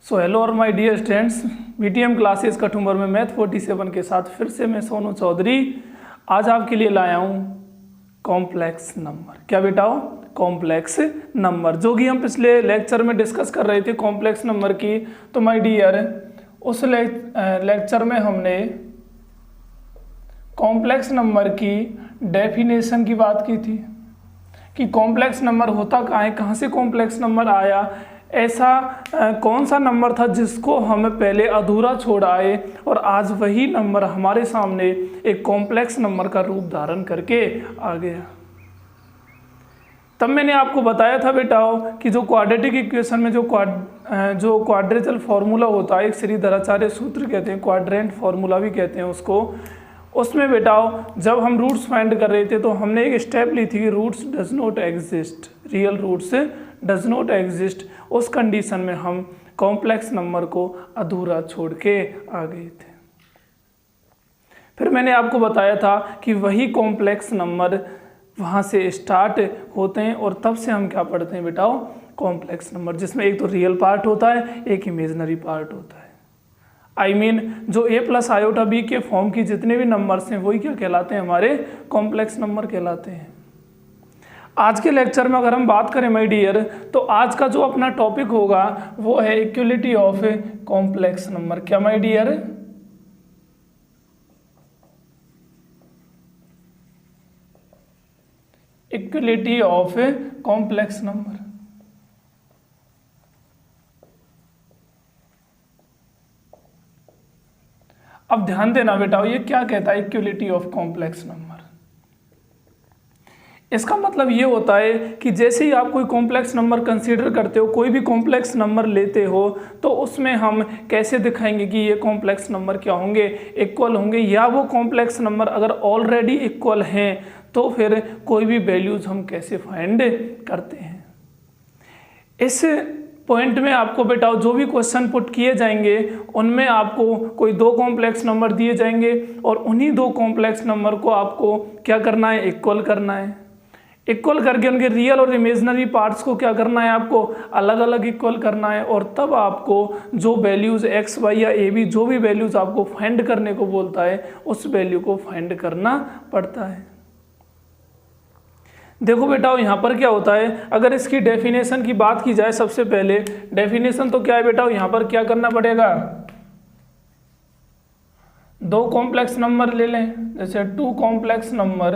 सो hello और my dear students, BTM classes Kathumar में math 47 के साथ फिर से मैं सोनू चौधरी आज आपके लिए लाया हूँ कॉम्प्लेक्स नंबर। क्या बेटाओ? कॉम्प्लेक्स नंबर, जो कि हम पिछले लेक्चर में डिस्कस कर रहे थे कॉम्प्लेक्स नंबर की। तो माय डियर, उस लेक्चर में हमने कॉम्प्लेक्स नंबर की डेफिनेशन की बात की थी कि कॉम्प्लेक्स नंबर होता कहाँ है, कहाँ से कॉम्प्लेक्स नंबर आया, ऐसा कौन सा नंबर था जिसको हम पहले अधूरा छोड़ आए और आज वही नंबर हमारे सामने एक कॉम्प्लेक्स नंबर का रूप धारण करके आ गया। तब मैंने आपको बताया था बेटाओ कि जो क्वाड्रेटिक इक्वेशन में जो क्वाड्रेचर फॉर्मूला होता है, एक श्रीधराचार्य सूत्र कहते हैं, क्वाड्रेंट फॉर्मूला भी कहते हैं उसको। उसमें बेटाओ जब हम रूट्स फाइंड कर रहे थे तो हमने एक स्टेप ली थी कि roots does not exist, real roots does not exist. उस कंडीशन में हम कॉम्प्लेक्स नंबर को अधूरा छोड़ के आ गए थे। फिर मैंने आपको बताया था कि वही कॉम्प्लेक्स नंबर वहाँ से स्टार्ट होते हैं और तब से हम क्या पढ़ते हैं बेटाओ, कॉम्प्लेक्स नंबर, जिसमें एक तो रियल पार्ट होता है, एक इमेजनरी पार्ट होता है। I mean, जो a प्लस आयोटा बी के फॉर्म की जितने भी नंबर्स हैं वही क्या कहलाते हैं, हमारे कॉम्प्लेक्स नंबर कहलाते हैं। आज के लेक्चर में अगर हम बात करें माय डियर, तो आज का जो अपना टॉपिक होगा वो है इक्वलिटी ऑफ कॉम्प्लेक्स नंबर। क्या my dear? Equality of complex number. अब ध्यान देना बेटा, ये क्या कहता है इक्वलिटी ऑफ कॉम्प्लेक्स नंबर? इसका मतलब ये होता है कि जैसे ही आप कोई कॉम्प्लेक्स नंबर कंसीडर करते हो, कोई भी कॉम्प्लेक्स नंबर लेते हो, तो उसमें हम कैसे दिखाएंगे कि ये कॉम्प्लेक्स नंबर क्या होंगे, इक्वल होंगे, या वो कॉम्प्लेक्स नंबर अगर ऑलरेडी इक्वल हैं तो फिर कोई भी वैल्यूज हम कैसे फाइंड करते हैं। इस पॉइंट में आपको बेटा जो भी क्वेश्चन पुट किए जाएंगे उनमें आपको कोई दो कॉम्प्लेक्स नंबर दिए जाएंगे और उन्हीं दो कॉम्प्लेक्स नंबर को आपको क्या करना है, इक्वल करना है। इक्वल करके उनके रियल और इमेजनरी पार्ट्स को क्या करना है, आपको अलग अलग इक्वल करना है। और तब आपको जो वैल्यूज एक्स वाई या ए बी, जो भी वैल्यूज आपको फाइंड करने को बोलता है, उस वैल्यू को फाइंड करना पड़ता है। देखो बेटा यहाँ पर क्या होता है, अगर इसकी डेफिनेशन की बात की जाए, सबसे पहले डेफिनेशन तो क्या है बेटा, यहाँ पर क्या करना पड़ेगा, दो कॉम्प्लेक्स नंबर ले लें, जैसे टू कॉम्प्लेक्स नंबर,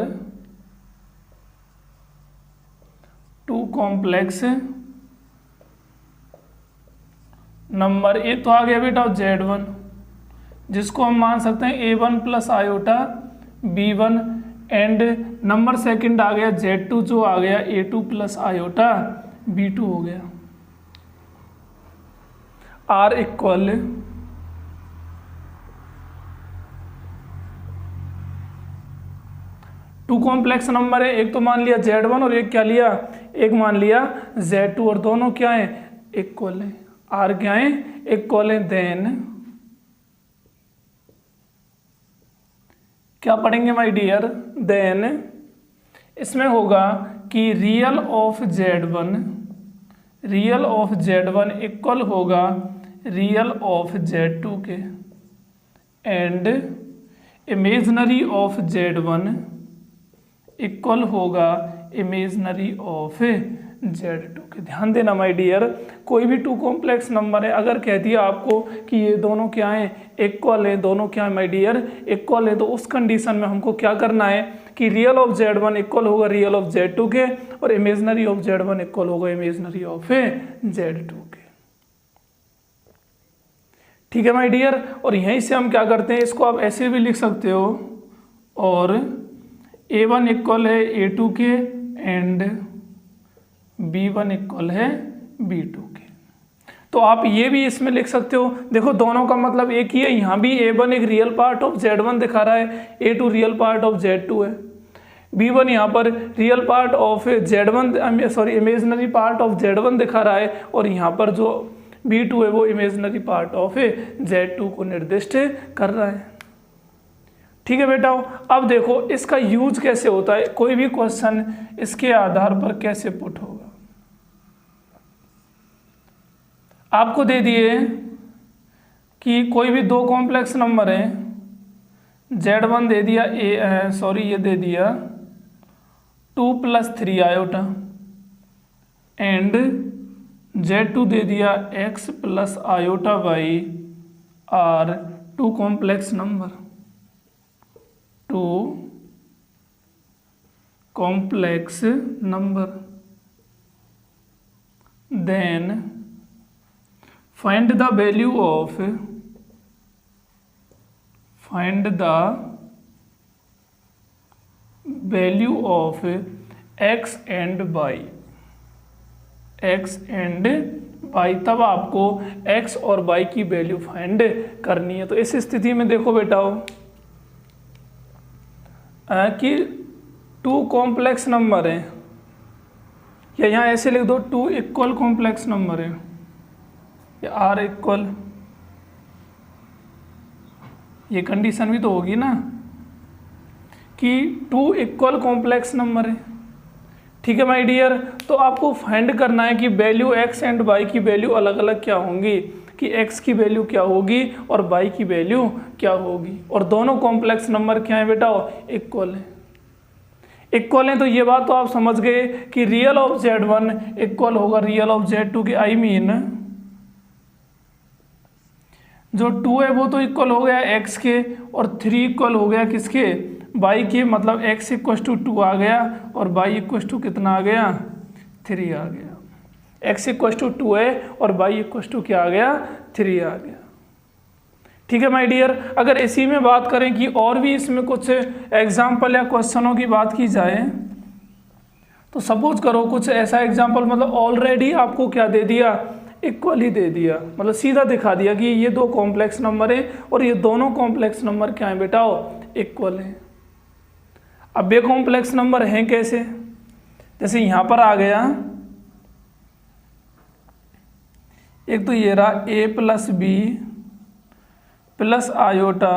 ये तो आ गया बेटा Z1, जिसको हम मान सकते हैं A1 plus iota B1, and number second आ गया Z2, जो आ गया A2 प्लस आयोटा B2 हो गया। R equal to complex number है, एक तो मान लिया Z1 और एक क्या लिया, एक मान लिया Z2, और दोनों क्या है, इक्वल है। R क्या है, इक्वल है। देन क्या पढ़ेंगे माय डियर, देन इसमें होगा कि रियल ऑफ Z1 इक्वल होगा रियल ऑफ Z2 के, and imaginary of Z1 equal होगा इमेजनरी ऑफ Z2 के। ध्यान देना माय डियर, कोई भी टू कॉम्प्लेक्स नंबर है, अगर कह दिया आपको कि ये दोनों क्या हैं, इक्वल है, दोनों क्या है माय डियर, इक्वल है, तो उस कंडीशन में हमको क्या करना है कि रियल ऑफ Z1 इक्वल होगा रियल ऑफ Z2 के, और इमेजनरी ऑफ Z1 इक्वल होगा इमेजनरी ऑफ Z2 के। ठीक है माय डियर, और यहीं से हम क्या करते हैं, इसको आप ऐसे भी लिख सकते हो, और A1 इक्वल है A2 के, एंड B1 इक्वल है B2 के। तो आप ये भी इसमें लिख सकते हो। देखो दोनों का मतलब एक ही है, यहाँ भी A1 एक रियल पार्ट ऑफ Z1 दिखा रहा है, A2 real part of Z2 है, B1 यहाँ पर real part of Z1 sorry imaginary part of Z1 दिखा रहा है, और यहाँ पर जो B2 है वो इमेजनरी पार्ट ऑफ Z2 को निर्दिष्ट कर रहा है। ठीक है बेटा, अब देखो इसका यूज कैसे होता है, कोई भी क्वेश्चन इसके आधार पर कैसे पुट होगा। आपको दे दिए कि कोई भी दो कॉम्प्लेक्स नंबर हैं, Z1 दे दिया ये दे दिया 2 + 3 आयोटा एंड Z2 दे दिया x + iota y are two complex number, two complex number. Then find the value of x and y, तब आपको x और y की वैल्यू फाइंड करनी है। तो इस स्थिति में देखो बेटा कि टू कॉम्प्लेक्स नंबर है, या यहाँ ऐसे लिख दो टू इक्वल कॉम्प्लेक्स नंबर है, या आर इक्वल, ये कंडीशन भी तो होगी ना कि टू इक्वल कॉम्प्लेक्स नंबर है। ठीक है माय डियर, तो आपको फाइंड करना है कि वैल्यू x एंड y की वैल्यू अलग अलग क्या होंगी, कि x की वैल्यू क्या होगी और y की वैल्यू क्या होगी, और दोनों कॉम्प्लेक्स नंबर क्या है बेटा, इक्वल है। इक्वल है तो ये बात तो आप समझ गए कि रियल ऑफ Z1 इक्वल होगा रियल ऑफ Z2 के, आई मीन जो 2 है वो तो इक्वल हो गया x के, और 3 इक्वल हो गया किसके, y के, मतलब x = 2 आ गया और y = कितना आ गया, 3 आ गया। x = 2 है और y = क्या आ गया, 3 आ गया। ठीक है माय डियर, अगर इसी में बात करें कि और भी इसमें कुछ एग्जाम्पल या क्वेश्चनों की बात की जाए, तो सपोज करो कुछ ऐसा एग्जाम्पल, मतलब ऑलरेडी आपको क्या दे दिया, इक्वल ही दे दिया, मतलब सीधा दिखा दिया कि ये दो कॉम्प्लेक्स नंबर है और ये दोनों कॉम्प्लेक्स नंबर क्या है बेटा, इक्वल है। अब ये कॉम्प्लेक्स नंबर हैं कैसे, जैसे यहाँ पर आ गया, एक तो ये रहा a + b + iota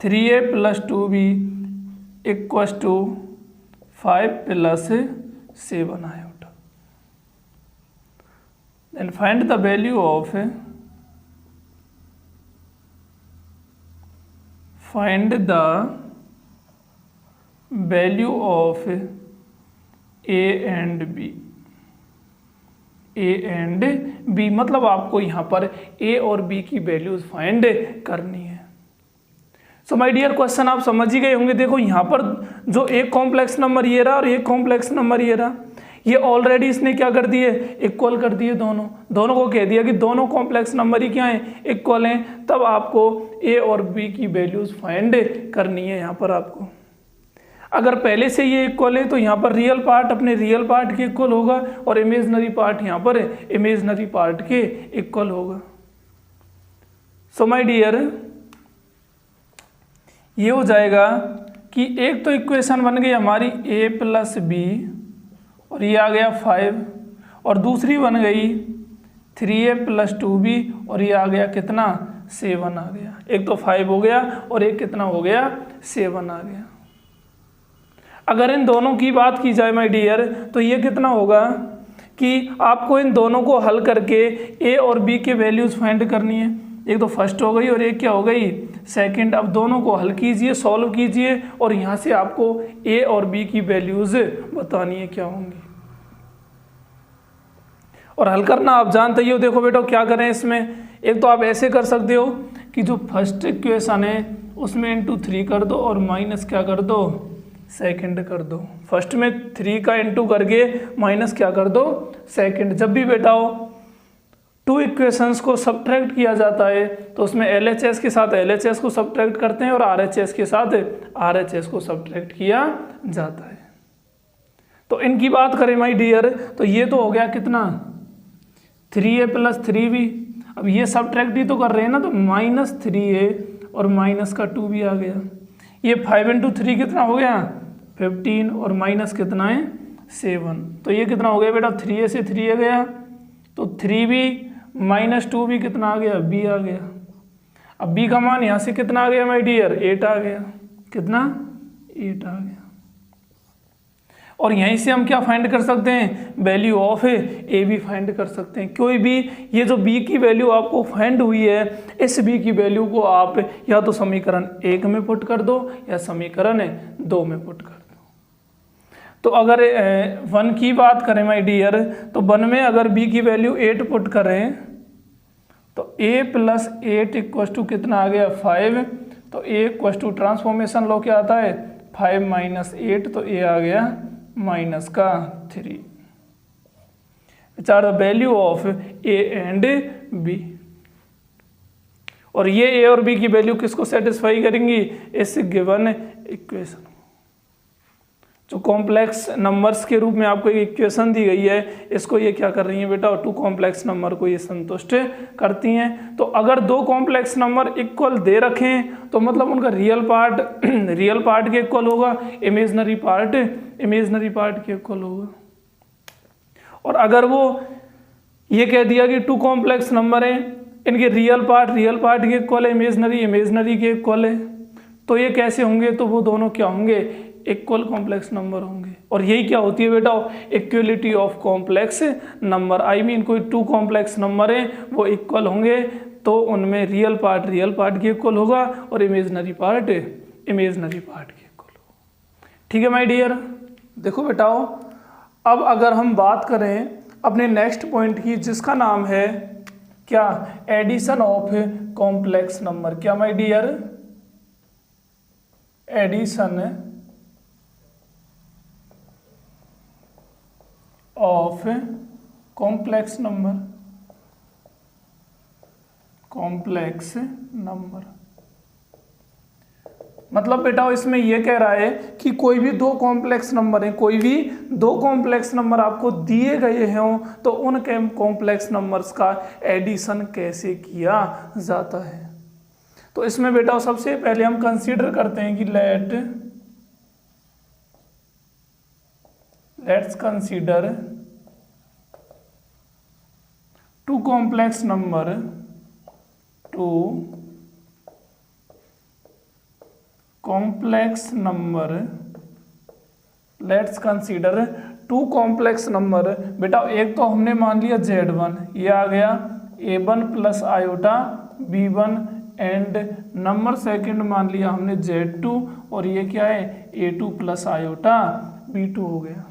3a + 2b = 5 + 7 iota. Then find the value of a and b, मतलब आपको यहाँ पर a और b की वैल्यूज फाइंड करनी है। सो माय डियर, क्वेश्चन आप समझ ही गए होंगे। देखो यहाँ पर जो एक कॉम्प्लेक्स नंबर ये रहा और एक कॉम्प्लेक्स नंबर ये रहा, ये ऑलरेडी इसने क्या कर दिए, इक्वल कर दिए, दोनों को कह दिया कि दोनों कॉम्प्लेक्स नंबर ही क्या हैं, इक्वल हैं। तब आपको a और b की वैल्यूज फाइंड करनी है। यहाँ पर आपको अगर पहले से ये इक्वल है तो यहाँ पर रियल पार्ट अपने रियल पार्ट के इक्वल होगा और इमेजनरी पार्ट यहाँ पर इमेजनरी पार्ट के इक्वल होगा। सो माय डियर, ये हो जाएगा कि एक तो इक्वेशन बन गई हमारी a + b और ये आ गया 5, और दूसरी बन गई 3a + 2b और ये आ गया कितना, 7 आ गया। एक तो 5 हो गया और एक कितना हो गया, 7 आ गया। अगर इन दोनों की बात की जाए माय डियर, तो ये कितना होगा कि आपको इन दोनों को हल करके a और b के वैल्यूज फाइंड करनी है। एक तो फर्स्ट हो गई और एक क्या हो गई, सेकंड। अब दोनों को हल कीजिए, सॉल्व कीजिए और यहाँ से आपको a और b की वैल्यूज बतानी है क्या होंगी। और हल करना आप जानते ही हो। देखो बेटा क्या करें इसमें, एक तो आप ऐसे कर सकते हो कि जो फर्स्ट इक्वेशन है उसमें × 3 कर दो और माइनस क्या कर दो, सेकंड कर दो। फर्स्ट में 3 का इंटू करके माइनस क्या कर दो, सेकंड। जब भी बेटा हो टू इक्वेशंस को सब्ट्रैक्ट किया जाता है तो उसमें LHS के साथ LHS को सब्ट्रैक्ट करते हैं और RHS के साथ RHS को सब्ट्रैक्ट किया जाता है। तो इनकी बात करें माय डियर, तो ये तो हो गया कितना, 3a + 3b। अब ये सब्ट्रैक्ट ही तो कर रहे हैं ना, तो -3a और माइनस का 2b आ गया। ये 5 × 3 कितना हो गया, 15, और माइनस कितना है, 7। तो ये कितना हो गया बेटा, 3a से 3a गया तो 3b - 2b कितना आ गया, b आ गया। अब b का मान यहाँ से कितना आ गया माय डियर, 8 आ गया। कितना, 8 आ गया। और यहीं से हम क्या फाइंड कर सकते हैं, वैल्यू ऑफ ए भी फाइंड कर सकते हैं। कोई भी ये जो बी की वैल्यू आपको फाइंड हुई है, इस बी की वैल्यू को आप या तो समीकरण 1 में पुट कर दो या समीकरण 2 में पुट कर दो। तो अगर 1 की बात करें माय डियर, तो 1 में अगर बी की वैल्यू 8 पुट करें तो a प्लस 8 इक्वस टू कितना आ गया 5। तो a equals to transformation law क्या आता है 5 माइनस 8, तो a आ गया माइनस का 3। Which are the value of a and b। और ये a और b की वैल्यू किसको सेटिस्फाई करेंगी, इस गिवन इक्वेशन। जो कॉम्प्लेक्स नंबर्स के रूप में आपको एक इक्वेशन दी गई है, इसको ये क्या कर रही है बेटा, 2 कॉम्प्लेक्स नंबर को ये संतुष्ट करती हैं। तो अगर 2 कॉम्प्लेक्स नंबर इक्वल दे रखें तो मतलब उनका रियल पार्ट के इक्वल होगा, इमेजिनरी पार्ट के इक्वल होगा। और अगर वो ये कह दिया कि 2 कॉम्प्लेक्स नंबर हैं, इनके रियल पार्ट के इक्वल है, इमेजिनरी के इक्वल है, तो ये कैसे होंगे, तो वो दोनों क्या होंगे, इक्वल कॉम्प्लेक्स नंबर होंगे। और यही क्या होती है बेटा, equality of complex number. I mean कोई 2 कॉम्प्लेक्स नंबर हैं वो इक्वल होंगे तो उनमें रियल पार्ट के इक्वल होगा और इमेजिनरी पार्ट के इक्वल होगा। ठीक है माय डियर। देखो बेटाओ, अब अगर हम बात करें अपने नेक्स्ट पॉइंट की, जिसका नाम है क्या, एडिशन ऑफ कॉम्प्लेक्स नंबर। क्या my dear, addition of complex number. मतलब बेटा इसमें यह कह रहा है कि कोई भी 2 कॉम्प्लेक्स नंबर हैं, कोई भी 2 कॉम्प्लेक्स नंबर आपको दिए गए हों तो उन कॉम्प्लेक्स नंबर्स का एडिशन कैसे किया जाता है। तो इसमें बेटा सबसे पहले हम कंसीडर करते हैं कि let's consider 2 complex number, 2 complex number. Let's consider 2 complex number. बेटा एक तो हमने मान लिया Z1, ये आ गया A1 plus iota B1, and number second मान लिया हमने Z2 और ये क्या है A2 प्लस आयोटा B2 हो गया।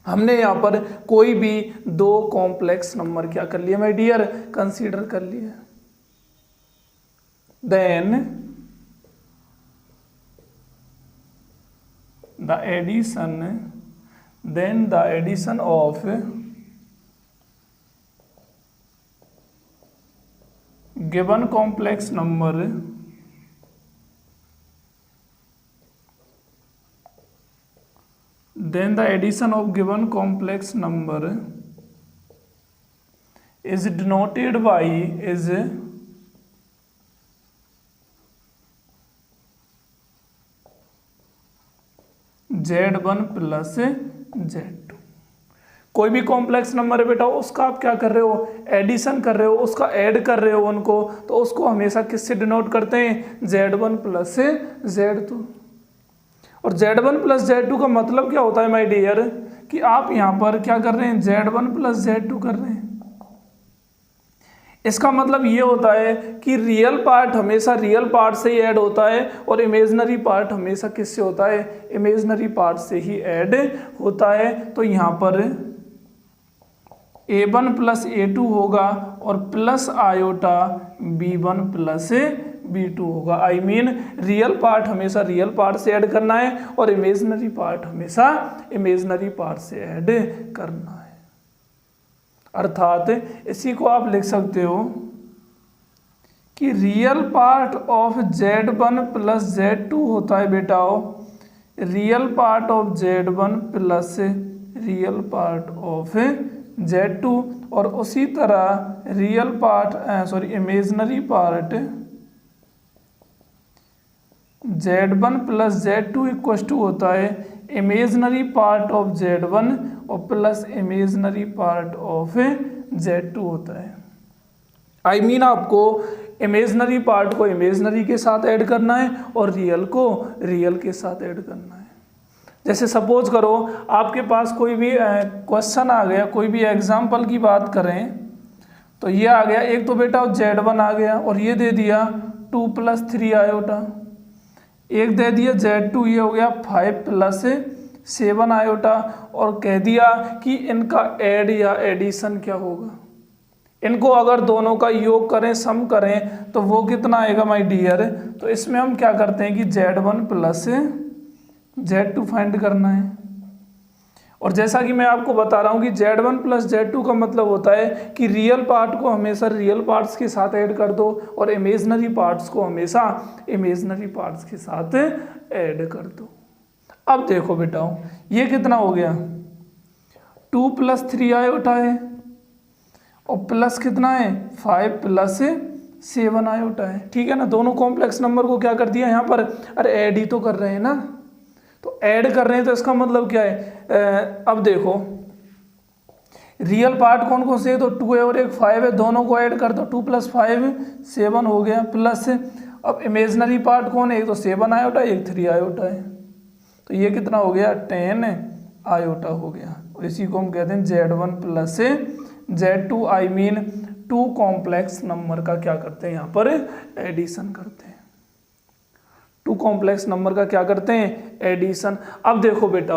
हमने यहाँ पर कोई भी 2 कॉम्प्लेक्स नंबर क्या कर लिया माय डियर, कंसीडर कर लिया। Then the addition of given complex number then the addition of given complex number is denoted by Z1 plus Z2। कोई भी कॉम्प्लेक्स नंबर है बेटा, उसका आप क्या कर रहे हो, एडिशन कर रहे हो, उसका ऐड कर रहे हो उनको, तो उसको हमेशा किससे डिनोट करते हैं, Z1 प्लस Z2। और Z1 प्लस Z2 का मतलब क्या होता है माय डियर, कि आप यहाँ पर क्या कर रहे हैं, Z1 प्लस Z2 कर रहे हैं। इसका मतलब ये होता है कि रियल पार्ट हमेशा रियल पार्ट से ही ऐड होता है और इमेजिनरी पार्ट हमेशा किससे होता है, इमेजिनरी पार्ट से ही ऐड होता है। तो यहाँ पर A1 प्लस A2 होगा और plus iota B1 plus B2 होगा। आई मीन रियल पार्ट हमेशा रियल पार्ट से ऐड करना है और इमेजिनरी पार्ट हमेशा इमेजिनरी पार्ट से ऐड करना है। अर्थात इसी को आप लिख सकते हो कि real part of Z1 plus Z2 होता है बेटा real part of Z1 plus real part of Z2, और उसी तरह real part imaginary part Z1 plus Z2 equal to होता है इमेजिनरी पार्ट ऑफ Z1 और plus imaginary part of Z2 होता है। आई मीन आपको इमेजिनरी पार्ट को इमेजिनरी के साथ ऐड करना है और रियल को रियल के साथ ऐड करना है। जैसे सपोज करो आपके पास कोई भी क्वेश्चन आ गया, कोई भी एग्जाम्पल की बात करें तो ये आ गया, एक तो बेटा Z1 आ गया और ये दे दिया 2 + 3 आयोटा, एक दे दिया Z2, ये हो गया 5 + 7 आयोटा, और कह दिया कि इनका ऐड या एडिशन क्या होगा। इनको अगर दोनों का योग करें, सम करें तो वो कितना आएगा माय डियर। तो इसमें हम क्या करते हैं कि Z1 + Z2 फाइंड करना है। और जैसा कि मैं आपको बता रहा हूं कि Z1 + Z2 का मतलब होता है कि रियल पार्ट को हमेशा रियल पार्ट्स के साथ ऐड कर दो और इमेजनरी पार्ट्स को हमेशा इमेजनरी पार्ट्स के साथ ऐड कर दो। अब देखो बेटा ये कितना हो गया, 2 + 3 आयोटा है और प्लस कितना है 5 + 7 आयोटा है। ठीक है ना, दोनों कॉम्प्लेक्स नंबर को क्या कर दिया यहाँ पर, अरे ऐड ही तो कर रहे हैं ना, तो ऐड कर रहे हैं तो इसका मतलब क्या है। अब देखो रियल पार्ट कौन कौन से है, तो 2 है और एक 5 है, दोनों को ऐड कर दो, 2 + 5 7 हो गया, प्लस अब इमेजनरी पार्ट कौन है, एक तो 7 आयोटा, एक 3 आयोटा है, तो ये कितना हो गया 10 आयोटा हो गया। और इसी को हम कहते हैं Z1 + Z2, I mean 2 complex number का क्या करते हैं यहाँ पर एडिशन करते हैं। 2 कॉम्प्लेक्स नंबर का क्या करते हैं एडिशन। अब देखो बेटा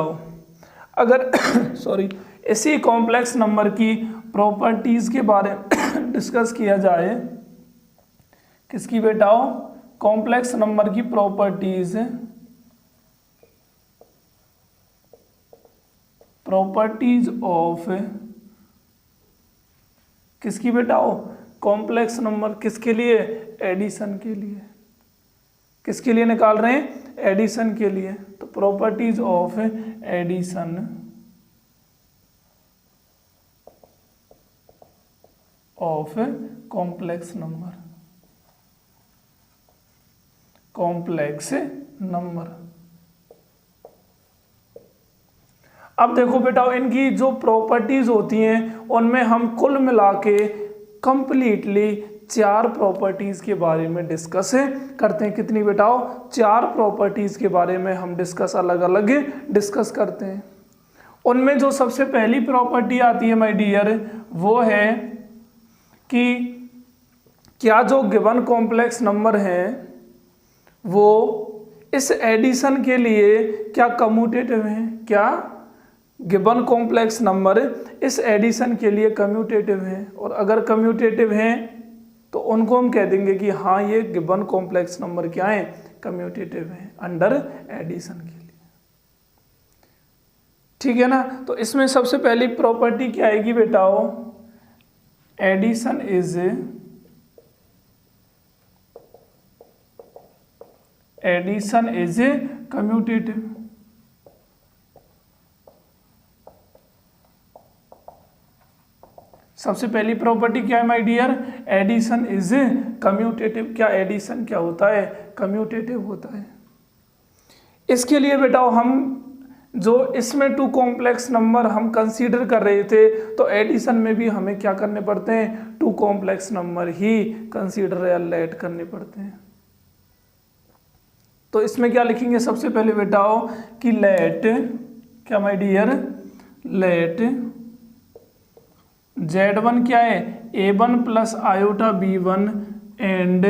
अगर सॉरी इसी कॉम्प्लेक्स नंबर की प्रॉपर्टीज के बारे में डिस्कस किया जाए, किसकी बेटा कॉम्प्लेक्स नंबर की प्रॉपर्टीज ऑफ किसकी बेटा कॉम्प्लेक्स नंबर, किसके लिए एडिशन के लिए, किसके लिए निकाल रहे हैं एडिशन के लिए, तो properties of addition of complex number, complex number. अब देखो बेटा इनकी जो प्रॉपर्टीज होती हैं उनमें हम कुल मिला के कंप्लीटली 4 प्रॉपर्टीज के बारे में डिस्कस करते हैं। कितनी बेटाओ 4 प्रॉपर्टीज के बारे में हम डिस्कस अलग अलग डिस्कस करते हैं। उनमें जो सबसे पहली प्रॉपर्टी आती है माय डियर वो है कि क्या जो गिवन कॉम्प्लेक्स नंबर है वो इस एडिशन के लिए क्या कम्यूटेटिव है, क्या गिवन कॉम्प्लेक्स नंबर इस एडिशन के लिए कम्यूटेटिव है, और अगर कम्यूटेटिव हैं तो उनको हम कह देंगे कि हाँ ये गिवन कॉम्प्लेक्स नंबर क्या है कम्यूटेटिव है अंडर एडिशन के लिए। ठीक है ना, तो इसमें सबसे पहली प्रॉपर्टी क्या आएगी बेटाओ, एडिशन इज कम्यूटेटिव। सबसे पहली प्रॉपर्टी क्या है my dear, addition is commutative. क्या एडिशन क्या होता है कम्यूटेटिव होता है। इसके लिए बेटा हम जो इसमें 2 कॉम्प्लेक्स नंबर हम कंसीडर कर रहे थे तो एडिशन में भी हमें क्या करने पड़ते हैं 2 कॉम्प्लेक्स नंबर ही कंसीडर या लेट करने पड़ते हैं। तो इसमें क्या लिखेंगे सबसे पहले बेटा कि लेट क्या माय डियर, लेट Z1 क्या है A1 + iota B1 and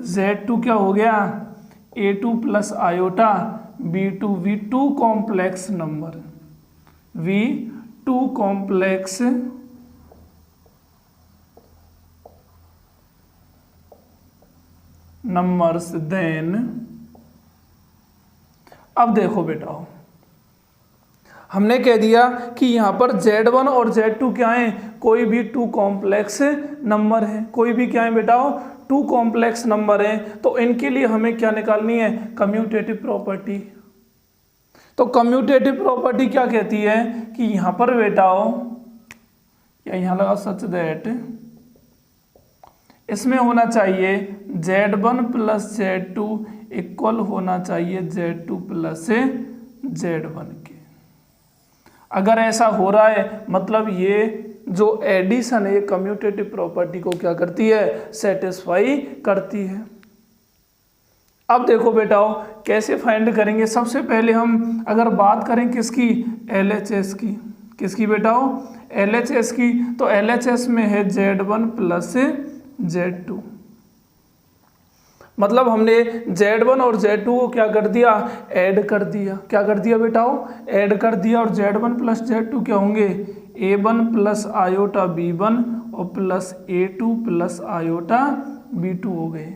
Z2 क्या हो गया A2 + iota B2 V2 complex number, V2 complex numbers then. अब देखो बेटा हमने कह दिया कि यहाँ पर Z1 और Z2 क्या है, कोई भी 2 कॉम्प्लेक्स नंबर है, कोई भी क्या है बेटा 2 कॉम्प्लेक्स नंबर है, तो इनके लिए हमें क्या निकालनी है कम्यूटेटिव प्रॉपर्टी। तो कम्यूटेटिव प्रॉपर्टी क्या कहती है कि यहाँ पर बेटा या यहाँ लगा सच दैट इसमें होना चाहिए Z1 + Z2 इक्वल होना चाहिए Z2 + Z1 के। अगर ऐसा हो रहा है मतलब ये जो एडिशन है ये कम्यूटेटिव प्रॉपर्टी को क्या करती है सेटिस्फाई करती है। अब देखो बेटाओ कैसे फाइंड करेंगे। सबसे पहले हम अगर बात करें किसकी, LHS की, किसकी बेटाओ, LHS की, तो LHS में है Z1 प्लस Z2। मतलब हमने Z1 और Z2 को क्या कर दिया, ऐड कर दिया। क्या कर दिया बेटाओ, ऐड कर दिया। और Z1 प्लस Z2 क्या होंगे, A1 प्लस आयोटा B1 और plus A2 plus iota B2 हो गए।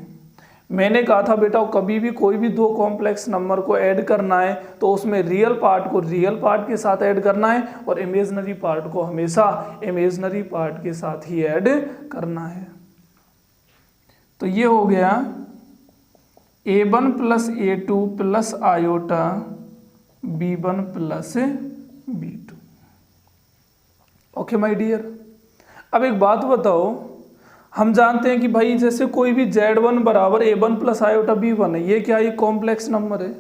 मैंने कहा था बेटा कभी भी कोई भी दो कॉम्प्लेक्स नंबर को ऐड करना है तो उसमें रियल पार्ट को रियल पार्ट के साथ ऐड करना है और इमेजिनरी पार्ट को हमेशा इमेजिनरी पार्ट के साथ ही ऐड करना है। तो ये हो गया A1 plus A2 plus iota B1 plus B2। Okay my dear, अब एक बात बताओ, हम जानते हैं कि भाई जैसे कोई भी Z1 बराबर A1 प्लस आयोटा B1 है, ये क्या, ये कॉम्प्लेक्स नंबर है।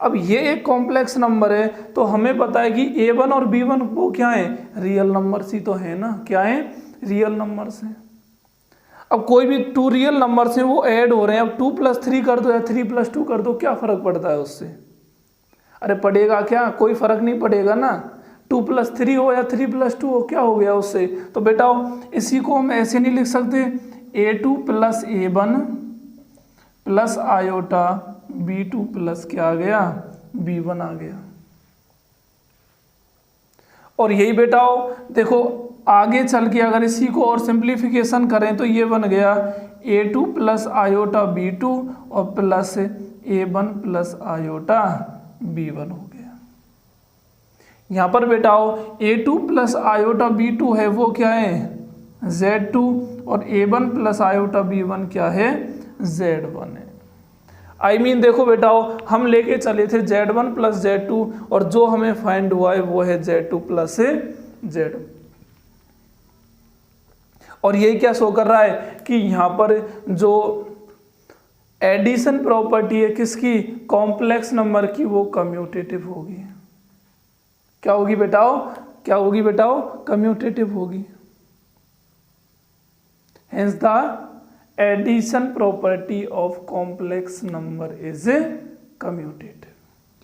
अब ये एक कॉम्प्लेक्स नंबर है तो हमें पता है कि A1 और B1 वो क्या है, रियल नंबर्स ही तो है ना, क्या है, रियल नंबर्स हैं। अब कोई भी टू रियल नंबर्स हैं वो ऐड हो रहे हैं, अब 2 + 3 कर दो या 3 + 2 कर दो, क्या फर्क पड़ता है उससे, अरे पड़ेगा क्या, कोई फर्क नहीं पड़ेगा ना। 2 + 3 हो या 3 + 2 हो, क्या हो गया उससे। तो बेटा इसी को हम ऐसे नहीं लिख सकते, A2 plus A1 plus iota B2 plus क्या आ गया, B1 आ गया। और यही बेटा देखो आगे चल के अगर इसी को और सिंप्लीफिकेशन करें तो ये बन गया A2 प्लस आयोटा B2 और plus A1 plus iota B1 हो गया। यहाँ पर बेटा A2 प्लस आयोटा B2 है वो क्या है, Z2 और A1 प्लस आयोटा B1 क्या है, Z1 है। I mean देखो बेटा हम लेके चले थे Z1 प्लस Z2 और जो हमें फाइंड हुआ है वो है Z2 प्लस Z। और यही क्या शो कर रहा है कि यहाँ पर जो एडिशन प्रॉपर्टी है किसकी, कॉम्प्लेक्स नंबर की, वो कम्यूटेटिव होगी। क्या होगी बेटाओ, क्या होगी बेटाओ, कम्यूटेटिव होगी। Hence the addition property of complex number is commutative.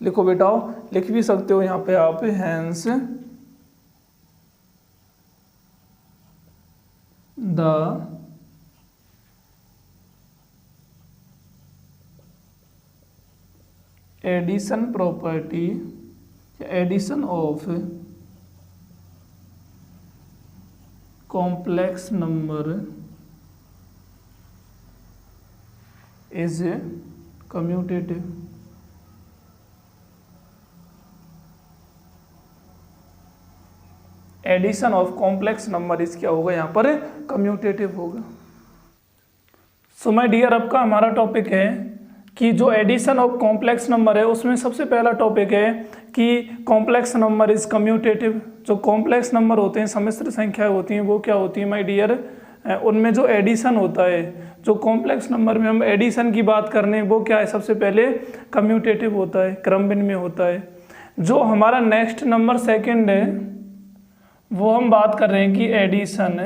लिखो बेटाओ, लिख भी सकते हो यहाँ पे आप, hence the addition property, addition of complex number is commutative. Addition of complex number is क्या होगा, यहाँ पर कम्यूटेटिव होगा। सो माय डियर, अब का हमारा टॉपिक है कि जो एडिशन ऑफ कॉम्प्लेक्स नंबर है उसमें सबसे पहला टॉपिक है कि कॉम्प्लेक्स नंबर इज कम्यूटेटिव। जो कॉम्प्लेक्स नंबर होते हैं, सम्मिश्र संख्याएं होती हैं, वो क्या होती है माय डियर, उनमें जो एडिशन होता है, जो कॉम्प्लेक्स नंबर में हम एडिशन की बात कर रहे हैं वो क्या है, सबसे पहले कम्यूटेटिव होता है, क्रमभिन्न में होता है। जो हमारा नेक्स्ट नंबर सेकंड है वो हम बात कर रहे हैं कि addition,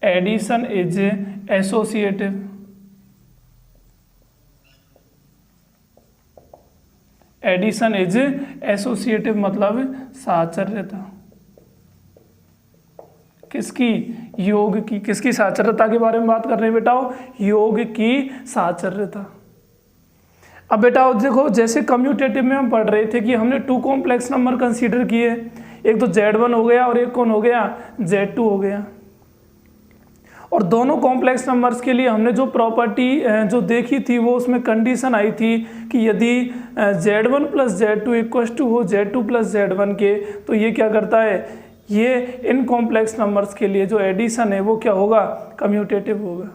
addition is associative. Addition is associative मतलब साचर्यता, किसकी, योग की। किसकी साचर्यता के बारे में बात कर रहे हैं बेटाओ, योग की साचर्यता। अब बेटा देखो जैसे कम्यूटेटिव में हम पढ़ रहे थे कि हमने 2 कॉम्प्लेक्स नंबर कंसीडर किए, एक तो Z1 हो गया और एक कौन हो गया, Z2 हो गया। और दोनों कॉम्प्लेक्स नंबर्स के लिए हमने जो प्रॉपर्टी जो देखी थी वो उसमें कंडीशन आई थी कि यदि Z1 plus Z2 equal to हो Z2 प्लस Z1 के, तो ये क्या करता है, ये इन कॉम्प्लेक्स नंबर्स के लिए जो एडिशन है वो क्या होगा, कम्यूटेटिव होगा।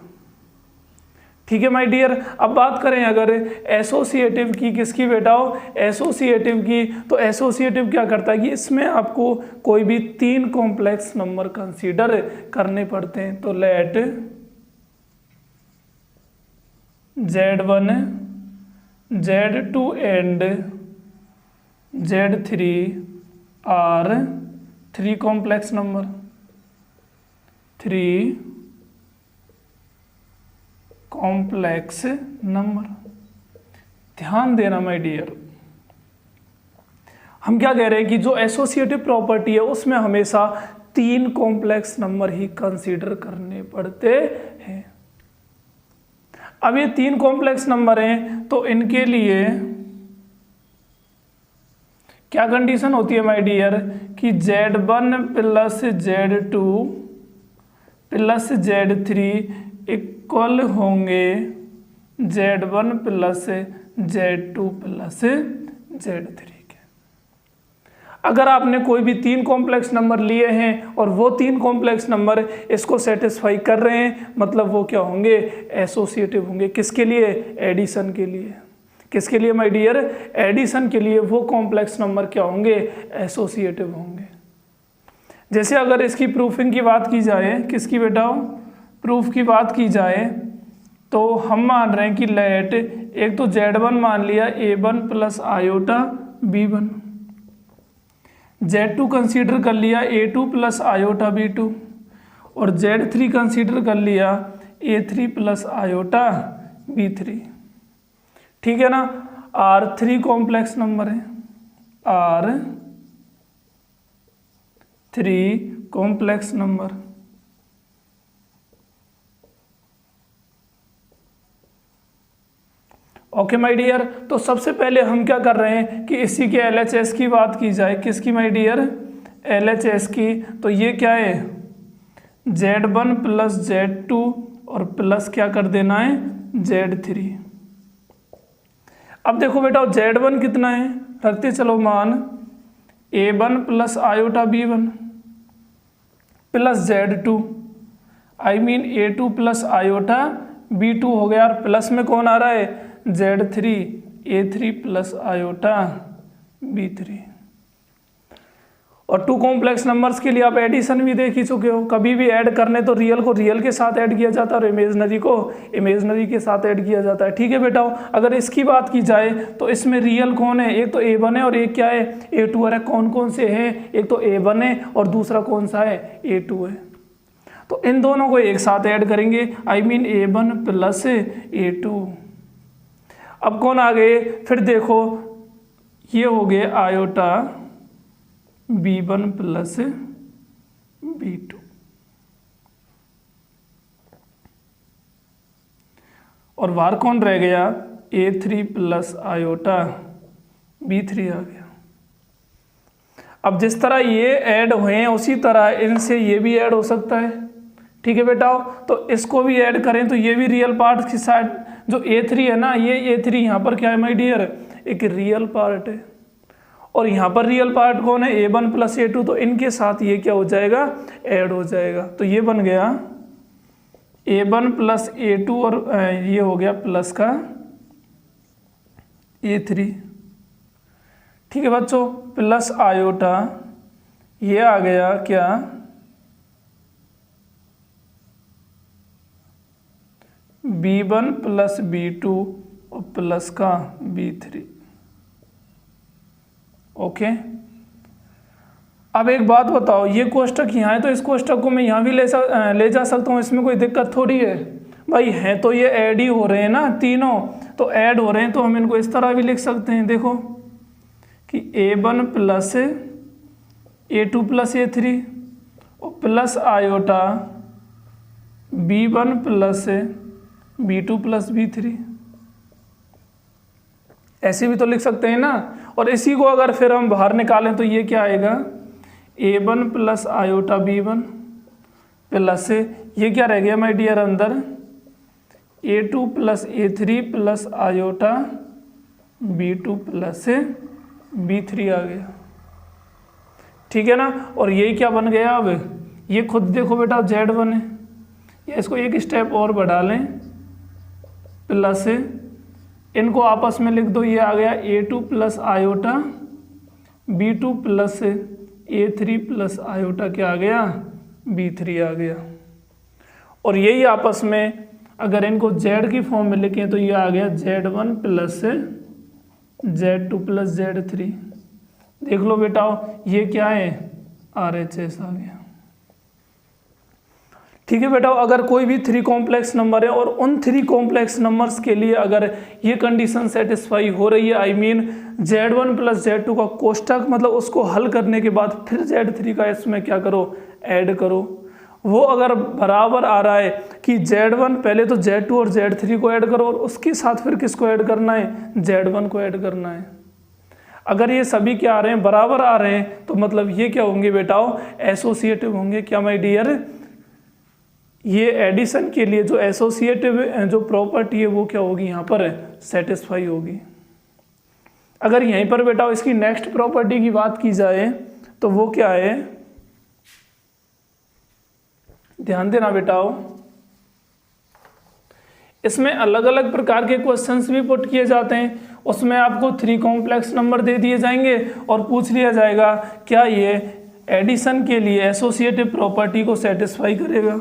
ठीक है माय डियर। अब बात करें अगर एसोसिएटिव की, किसकी बेटाओ, एसोसिएटिव की, तो एसोसिएटिव क्या करता है कि इसमें आपको कोई भी 3 कॉम्प्लेक्स नंबर कंसीडर करने पड़ते हैं। तो let Z1, Z2 and Z3 are 3 complex number, 3 complex number. ध्यान देना माय डियर, हम क्या कह रहे हैं कि जो एसोसिएटिव प्रॉपर्टी है उसमें हमेशा 3 कॉम्प्लेक्स नंबर ही कंसीडर करने पड़ते हैं। अब ये 3 कॉम्प्लेक्स नंबर हैं तो इनके लिए क्या कंडीशन होती है माय डियर कि Z1 plus Z2 plus Z3 equal होंगे Z1 plus Z2 plus Z3 के। अगर आपने कोई भी 3 कॉम्प्लेक्स नंबर लिए हैं और वो 3 कॉम्प्लेक्स नंबर इसको सेटिस्फाई कर रहे हैं, मतलब वो क्या होंगे, एसोसिएटिव होंगे। किसके लिए, एडिशन के लिए। किसके लिए माय डियर, एडिशन के लिए वो कॉम्प्लेक्स नंबर क्या होंगे, एसोसिएटिव होंगे। जैसे अगर इसकी प्रूफिंग की बात की जाए, किसकी बेटा, प्रूफ की बात की जाए, तो हम मान रहे हैं कि लेट एक तो Z1 मान लिया A1 plus iota B1, Z2 consider कर लिया A2 प्लस आयोटा B2 और Z3 कंसीडर कर लिया A3 प्लस आयोटा B3। ठीक है ना। R3 कॉम्प्लेक्स नंबर है, R3 complex number. Okay my dear, तो सबसे पहले हम क्या कर रहे हैं कि इसी के LHS की बात की जाए। किसकी माय डियर, LHS की। तो ये क्या है, Z1 प्लस Z2 और प्लस क्या कर देना है, Z3। अब देखो बेटा Z1 कितना है, रखते चलो मान A1 plus iota B1 plus Z2 A2 plus iota B2 हो गया, और प्लस में कौन आ रहा है, Z3 A3 plus iota B3। और 2 कॉम्प्लेक्स नंबर्स के लिए आप एडिशन भी देख ही चुके हो। कभी भी ऐड करने तो रियल को रियल के साथ ऐड किया जाता है और इमेजनरी को इमेजनरी के साथ ऐड किया जाता है। ठीक है बेटा, अगर इसकी बात की जाए तो इसमें रियल कौन है, एक तो A1 है और एक क्या है, A2 है। कौन कौन से हैं, एक तो A1 है और दूसरा कौन सा है, A2 है। तो इन दोनों को एक साथ ऐड करेंगे, A1 प्लस A2। अब कौन आ गए, फिर देखो ये हो गए आयोटा B1 प्लस B2 और बाहर कौन रह गया, A3 प्लस आयोटा B3 आ गया। अब जिस तरह ये ऐड हुए हैं उसी तरह इनसे ये भी ऐड हो सकता है। ठीक है बेटा, तो इसको भी ऐड करें तो ये भी रियल पार्ट की साइड, जो A3 है ना, ये A3 यहाँ पर क्या है माय डियर, एक रियल पार्ट है। और यहाँ पर रियल पार्ट कौन है, A1 प्लस A2, तो इनके साथ ये क्या हो जाएगा, ऐड हो जाएगा। तो ये बन गया A1 प्लस A2 और ये हो गया प्लस का A3। ठीक है बच्चों, प्लस आयोटा ये आ गया क्या, B1 प्लस B2 और प्लस का B3। ओके, अब एक बात बताओ, ये कोष्टक यहाँ है तो इस कोष्टक को मैं यहाँ भी ले जा सकता हूँ, इसमें कोई दिक्कत थोड़ी है भाई। है तो ये ऐड ही हो रहे हैं ना, तीनों तो ऐड हो रहे हैं, तो हम इनको इस तरह भी लिख सकते हैं। देखो कि A1 plus A2 plus A3 और plus iota B1 plus B2 plus B3, ऐसे भी तो लिख सकते हैं ना। और इसी को अगर फिर हम बाहर निकालें तो ये क्या आएगा, A1 plus iota B1 plus ये क्या रह गया माय डियर अंदर, A2 plus A3 plus iota B2 plus B3 आ गया। ठीक है ना। और यही क्या बन गया, अब ये खुद देखो बेटा Z1 है, या इसको एक स्टेप और बढ़ा लें, प्लस इनको आपस में लिख दो, ये आ गया A2 plus iota B2 plus A3 plus iota क्या आ गया, B3 आ गया। और यही आपस में अगर इनको Z की फॉर्म में लिखें तो ये आ गया Z1 plus Z2 plus Z3। देख लो बेटा, ये क्या है, RHS आ गया। ठीक है बेटा, अगर कोई भी 3 कॉम्प्लेक्स नंबर है और उन 3 कॉम्प्लेक्स नंबर्स के लिए अगर ये कंडीशन सेटिस्फाई हो रही है, I mean Z1 plus Z2 का कोष्टक, मतलब उसको हल करने के बाद फिर Z3 का इसमें क्या करो, ऐड करो, वो अगर बराबर आ रहा है कि Z1 पहले तो Z2 और Z3 को ऐड करो और उसके साथ फिर किसको ऐड करना है, Z1 को ऐड करना है। अगर ये सभी क्या आ रहे हैं, बराबर आ रहे हैं, तो मतलब ये क्या होंगे बेटाओ, एसोसिएटिव होंगे। क्या माय डियर, ये एडिशन के लिए जो एसोसिएटिव जो प्रॉपर्टी है वो क्या होगी, यहाँ पर सेटिस्फाई होगी। अगर यहीं पर बेटा इसकी नेक्स्ट प्रॉपर्टी की बात की जाए तो वो क्या है, ध्यान देना बेटाओ, इसमें अलग अलग प्रकार के क्वेश्चंस भी पुट किए जाते हैं। उसमें आपको 3 कॉम्प्लेक्स नंबर दे दिए जाएंगे और पूछ लिया जाएगा क्या ये एडिशन के लिए एसोसिएटिव प्रॉपर्टी को सेटिस्फाई करेगा।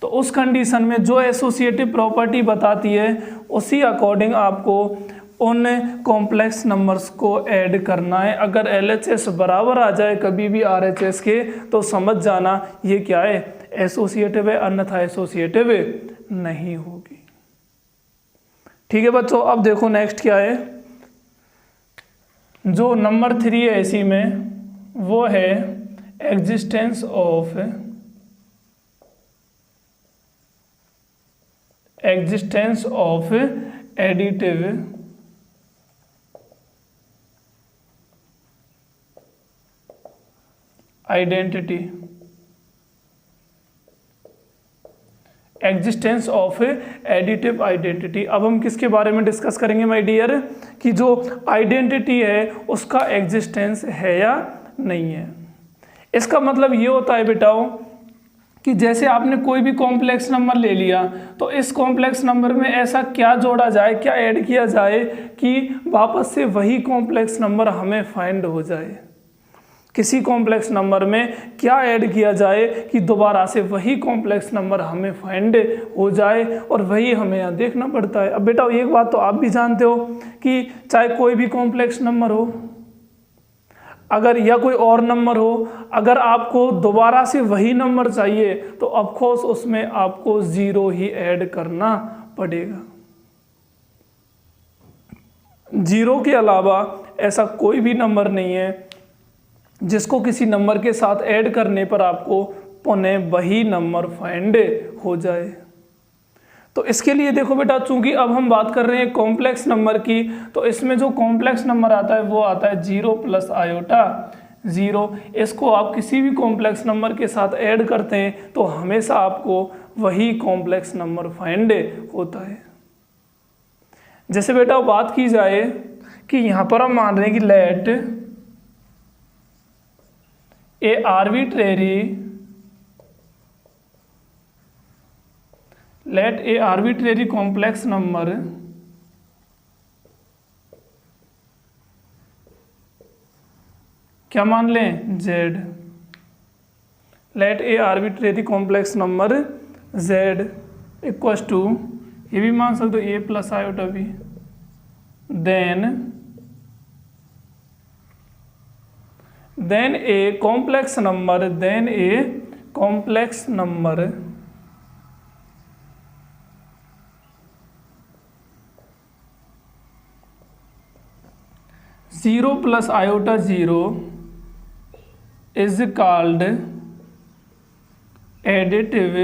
तो उस कंडीशन में जो एसोसिएटिव प्रॉपर्टी बताती है उसी अकॉर्डिंग आपको उन कॉम्प्लेक्स नंबर्स को ऐड करना है। अगर LHS बराबर आ जाए कभी भी RHS के तो समझ जाना ये क्या है, एसोसिएटिव है, अन्यथा एसोसिएटिव नहीं होगी। ठीक है बच्चों, अब देखो नेक्स्ट क्या है, जो नंबर 3 है इसी में, वो है existence of additive identity. Existence of additive identity. अब हम किसके बारे में डिस्कस करेंगे माय डियर, कि जो आइडेंटिटी है उसका एग्जिस्टेंस है या नहीं है। इसका मतलब ये होता है बेटाओ कि जैसे आपने कोई भी कॉम्प्लेक्स नंबर ले लिया तो इस कॉम्प्लेक्स नंबर में ऐसा क्या जोड़ा जाए, क्या ऐड किया जाए कि वापस से वही कॉम्प्लेक्स नंबर हमें फाइंड हो जाए। किसी कॉम्प्लेक्स नंबर में क्या ऐड किया जाए कि दोबारा से वही कॉम्प्लेक्स नंबर हमें फाइंड हो जाए, और वही हमें यहाँ देखना पड़ता है। अब बेटा एक बात तो आप भी जानते हो कि चाहे कोई भी कॉम्प्लेक्स नंबर हो, अगर या कोई और नंबर हो, अगर आपको दोबारा से वही नंबर चाहिए तो ऑफकोर्स उसमें आपको 0 ही ऐड करना पड़ेगा। 0 के अलावा ऐसा कोई भी नंबर नहीं है जिसको किसी नंबर के साथ ऐड करने पर आपको पुनः वही नंबर फाइंड हो जाए। तो इसके लिए देखो बेटा, चूंकि अब हम बात कर रहे हैं कॉम्प्लेक्स नंबर की, तो इसमें जो कॉम्प्लेक्स नंबर आता है वो आता है 0 प्लस आयोटा 0। इसको आप किसी भी कॉम्प्लेक्स नंबर के साथ ऐड करते हैं तो हमेशा आपको वही कॉम्प्लेक्स नंबर फाइंड होता है। जैसे बेटा बात की जाए कि यहाँ पर हम मान रहे हैं कि let a arbitrary complex number क्या मान लें, Z। Let a arbitrary complex number Z equals to, ये भी मान सकते हो A plus iota B, then a complex number zero plus iota 0 is called additive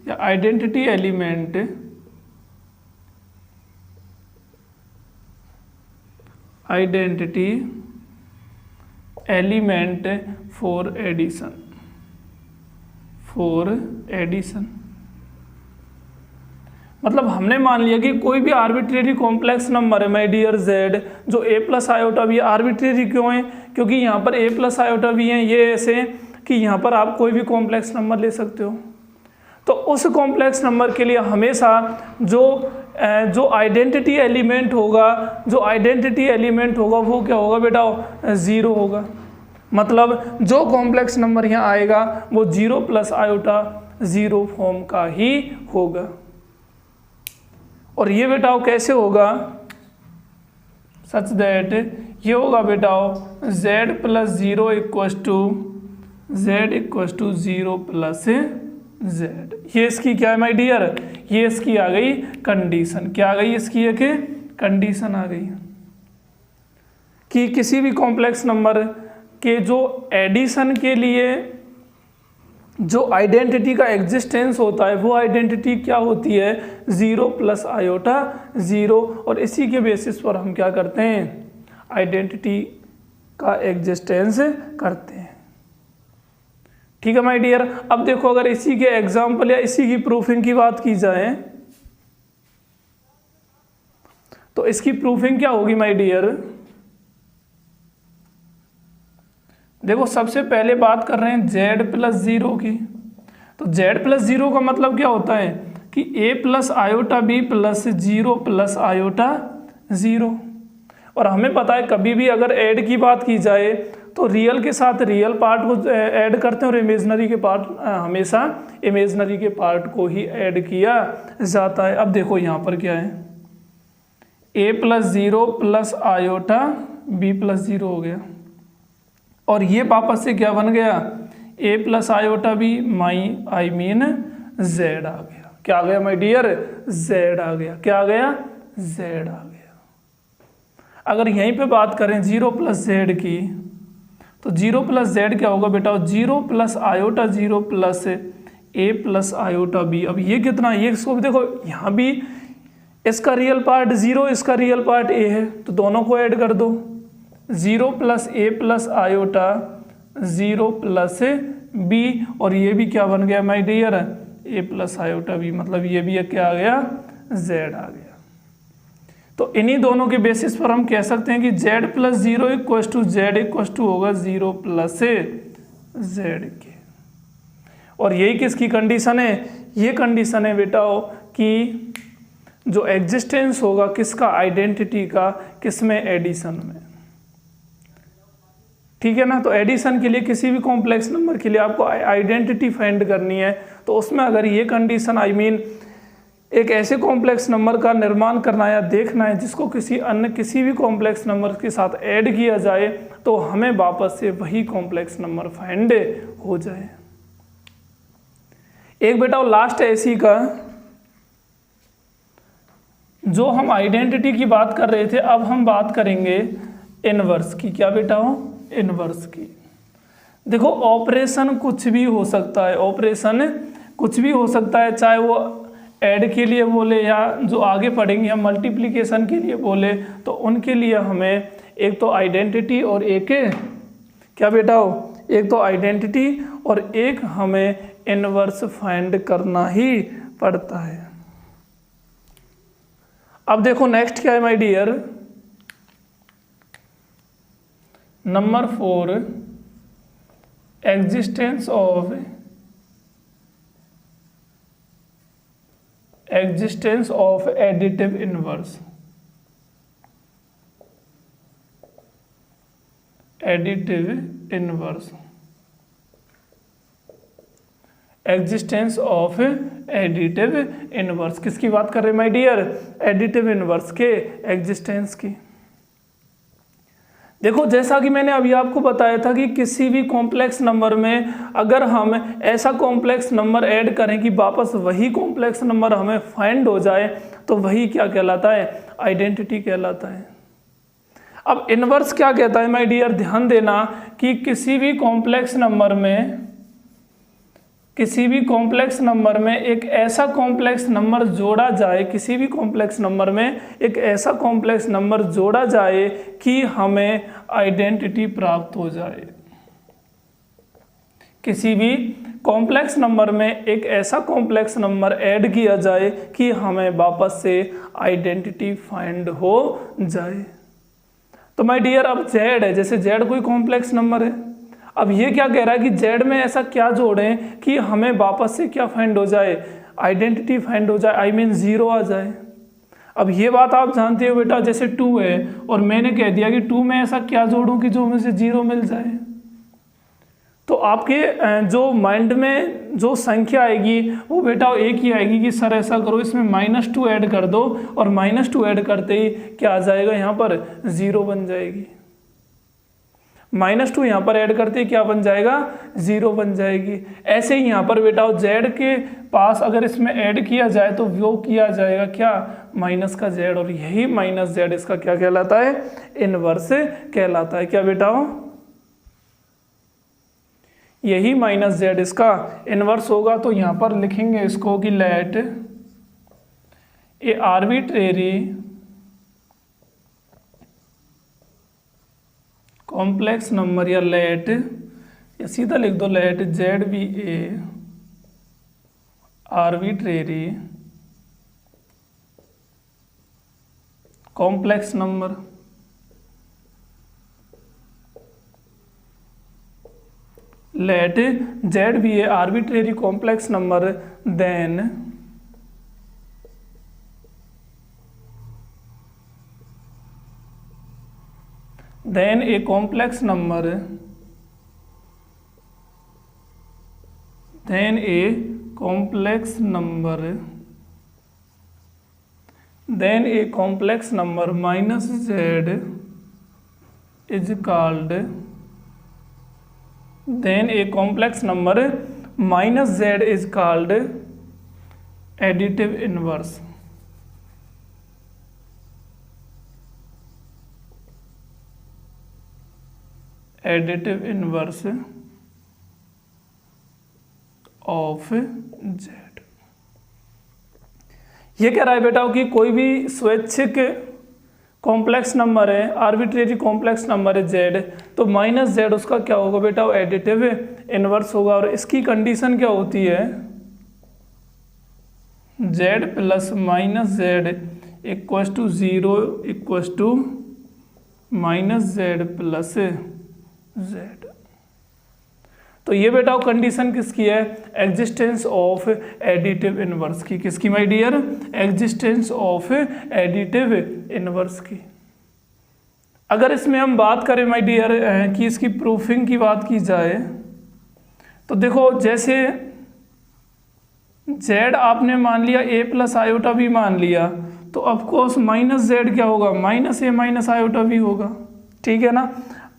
या आइडेंटिटी एलिमेंट फॉर एडिशन। मतलब हमने मान लिया कि कोई भी आर्बिट्रेरी कॉम्प्लेक्स नंबर है माय डियर Z, जो A प्लस आयोटा भी आर्बिट्रेरी क्यों है, क्योंकि यहाँ पर A प्लस आयोटा भी है, ये ऐसे कि यहाँ पर आप कोई भी कॉम्प्लेक्स नंबर ले सकते हो। तो उस कॉम्प्लेक्स नंबर के लिए हमेशा जो आइडेंटिटी एलिमेंट होगा वो क्या होगा बेटा, 0 होगा। मतलब जो कॉम्प्लेक्स नंबर यहाँ आएगा वो 0 प्लस आयोटा 0 फॉर्म का ही होगा। और ये बेटाओ कैसे होगा, सच दैट ये होगा बेटाओ Z plus 0 equals to 0 plus z. ये इसकी क्या है माय डियर, ये इसकी आ गई कंडीशन। क्या आ गई इसकी, एक कंडीशन आ गई कि किसी भी कॉम्प्लेक्स नंबर के जो एडिशन के लिए जो आइडेंटिटी का एग्जिस्टेंस होता है वो आइडेंटिटी क्या होती है, 0 प्लस आयोटा 0। और इसी के बेसिस पर हम क्या करते हैं, आइडेंटिटी का एग्जिस्टेंस करते हैं। ठीक है माय डियर। अब देखो अगर इसी के एग्जाम्पल या इसी की प्रूफिंग की बात की जाए तो इसकी प्रूफिंग क्या होगी माय डियर। देखो सबसे पहले बात कर रहे हैं z प्लस 0 की। तो z प्लस 0 का मतलब क्या होता है कि a plus iota b plus 0 plus iota 0। और हमें पता है कभी भी अगर ऐड की बात की जाए तो रियल के साथ रियल पार्ट को ऐड करते हैं और इमेजनरी के पार्ट हमेशा इमेजनरी के पार्ट को ही ऐड किया जाता है। अब देखो यहाँ पर क्या है, a plus 0 plus iota b plus 0 हो गया और ये वापस से क्या बन गया, a plus iota b I mean z आ गया। क्या आ गया माय डियर, z आ गया। क्या आ गया, z आ गया। अगर यहीं पे बात करें 0 प्लस z की तो 0 प्लस z क्या होगा बेटा, 0 plus iota 0 plus a plus iota b। अब ये कितना, ये इसको भी देखो, यहाँ भी इसका रियल पार्ट 0, इसका रियल पार्ट a है, तो दोनों को ऐड कर दो। 0 plus a plus iota 0 plus b और ये भी क्या बन गया my dear, a plus iota b, मतलब ये भी क्या आ गया, z आ गया। तो इन्हीं दोनों के बेसिस पर हम कह सकते हैं कि z plus 0 equals to z equals to होगा 0 प्लस z के। और यही किसकी कंडीशन है, ये कंडीशन है बेटा कि जो एग्जिस्टेंस होगा किसका, आइडेंटिटी का, किसमें, एडिशन में। ठीक है ना। तो एडिशन के लिए किसी भी कॉम्प्लेक्स नंबर के लिए आपको आइडेंटिटी फाइंड करनी है, तो उसमें अगर ये कंडीशन आई मीन एक ऐसे कॉम्प्लेक्स नंबर का निर्माण करना है या देखना है जिसको किसी भी कॉम्प्लेक्स नंबर के साथ ऐड किया जाए तो हमें वापस से वही कॉम्प्लेक्स नंबर फाइंड हो जाए। एक बेटा लास्ट है इसी का, जो हम आइडेंटिटी की बात कर रहे थे, अब हम बात करेंगे इनवर्स की। क्या बेटा हो, इनवर्स की। देखो ऑपरेशन कुछ भी हो सकता है, ऑपरेशन कुछ भी हो सकता है, चाहे वो ऐड के लिए बोले या जो आगे पढ़ेंगे हम मल्टीप्लिकेशन के लिए बोले, तो उनके लिए हमें एक तो आइडेंटिटी और एक क्या बेटा हो, एक तो आइडेंटिटी और एक हमें इनवर्स फाइंड करना ही पड़ता है। अब देखो नेक्स्ट क्या है my dear, number 4, existence of additive inverse. Additive inverse, existence of additive inverse किसकी बात कर रहे हैं माय डियर, एडिटिव इनवर्स के एग्जिस्टेंस की। देखो जैसा कि मैंने अभी आपको बताया था कि किसी भी कॉम्प्लेक्स नंबर में अगर हम ऐसा कॉम्प्लेक्स नंबर ऐड करें कि वापस वही कॉम्प्लेक्स नंबर हमें फाइंड हो जाए तो वही क्या कहलाता है, आइडेंटिटी कहलाता है। अब इनवर्स क्या कहता है माय डियर, ध्यान देना कि किसी भी कॉम्प्लेक्स नंबर में एक ऐसा कॉम्प्लेक्स नंबर जोड़ा जाए, किसी भी कॉम्प्लेक्स नंबर में एक ऐसा कॉम्प्लेक्स नंबर जोड़ा जाए कि हमें आइडेंटिटी प्राप्त हो जाए। किसी भी कॉम्प्लेक्स नंबर में एक ऐसा कॉम्प्लेक्स नंबर ऐड किया जाए कि हमें वापस से आइडेंटिटी फाइंड हो जाए। तो माय डियर अब जेड है, जैसे जेड कोई कॉम्प्लेक्स नंबर है, अब ये क्या कह रहा है कि जेड में ऐसा क्या जोड़ें कि हमें वापस से क्या फाइंड हो जाए, आइडेंटिटी फाइंड हो जाए, आई मीन 0 आ जाए। अब ये बात आप जानते हो बेटा, जैसे 2 है और मैंने कह दिया कि 2 में ऐसा क्या जोड़ूं कि जो मुझे 0 मिल जाए, तो आपके जो माइंड में जो संख्या आएगी वो बेटा एक ही आएगी कि सर ऐसा करो इसमें -2 ऐड कर दो, और -2 ऐड करते ही क्या आ जाएगा, यहाँ पर 0 बन जाएगी। -2 यहाँ पर ऐड करते क्या बन जाएगा, 0 बन जाएगी। ऐसे ही यहाँ पर बेटा z के पास अगर इसमें ऐड किया जाए तो वो किया जाएगा क्या, माइनस का z, और यही -z इसका क्या कहलाता है, इनवर्स कहलाता है। क्या बेटा, यही -z इसका इनवर्स होगा। तो यहाँ पर लिखेंगे इसको कि let a arbitrary complex number, या लेट, या सीधा लिख दो let z be a arbitrary complex number. Let z be a arbitrary complex number then a complex number, then a complex number, then a complex number minus z is called, then a complex number minus z is called additive inverse। Additive inverse of Z. ये कह रहा है बेटा कि कोई भी स्वैच्छिक complex number है, आर्बिट्रेरी कॉम्प्लेक्स नंबर है जेड, तो -z उसका क्या होगा बेटा, वो एडिटिव इनवर्स होगा। और इसकी कंडीशन क्या होती है, z plus -z equals to 0 equals to -z plus z। तो ये बेटा कंडीशन किसकी है, एग्जिस्टेंस ऑफ एडिटिव इनवर्स की। किसकी my dear, existence of additive inverse की। अगर इसमें हम बात करें माय डियर कि इसकी प्रूफिंग की बात की जाए तो देखो, जैसे z आपने मान लिया a प्लस आयोटा भी मान लिया, तो ऑफकोर्स -z क्या होगा, -a माइनस आयोटा भी होगा, ठीक है ना।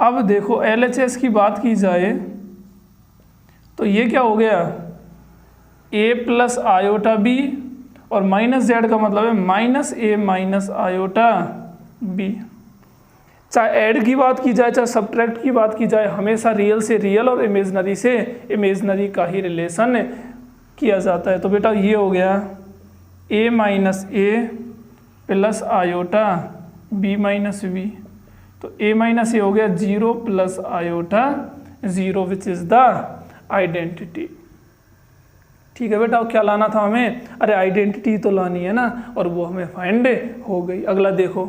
अब देखो LHS की बात की जाए तो ये क्या हो गया, a प्लस आयोटा b, और -z का मतलब है -a माइनस आयोटा b। चाहे ऐड की बात की जाए चाहे सब्ट्रैक्ट की बात की जाए, हमेशा रियल से रियल और इमेजनरी से इमेजनरी का ही रिलेशन किया जाता है। तो बेटा ये हो गया a minus a plus iota b minus b, तो a माइनस ए हो गया 0 plus iota 0 which is the identity. ठीक है बेटा, क्या लाना था हमें, अरे आइडेंटिटी तो लानी है ना, और वो हमें फाइंड हो गई। अगला देखो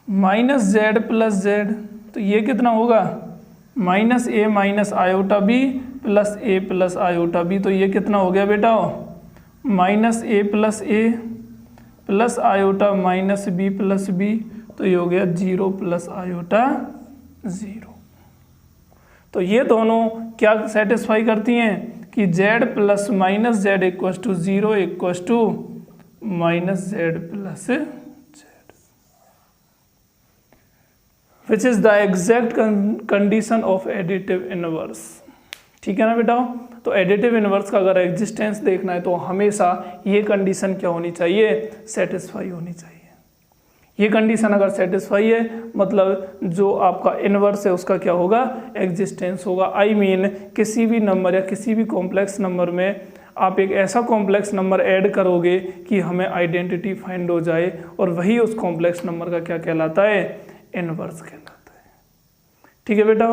-z प्लस z, तो ये कितना होगा, -a minus iota b plus a plus iota b, तो ये कितना हो गया बेटा, -a plus a plus iota minus b plus b, तो ये हो गया 0 प्लस आयोटा 0। तो ये दोनों क्या सेटिस्फाई करती हैं कि z plus -z equals to 0 equals to -z plus z, which is the exact condition of additive inverse. ठीक है ना बेटा। तो एडिटिव इनवर्स का अगर एग्जिस्टेंस देखना है तो हमेशा ये कंडीशन क्या होनी चाहिए, सेटिस्फाई होनी चाहिए। ये कंडीशन अगर सेटिस्फाई है मतलब जो आपका इनवर्स है उसका क्या होगा, एग्जिस्टेंस होगा। आई मीन किसी भी नंबर या किसी भी कॉम्प्लेक्स नंबर में आप एक ऐसा कॉम्प्लेक्स नंबर ऐड करोगे कि हमें आइडेंटिटी फाइंड हो जाए, और वही उस कॉम्प्लेक्स नंबर का क्या कहलाता है, इनवर्स कहलाता है। ठीक है बेटा।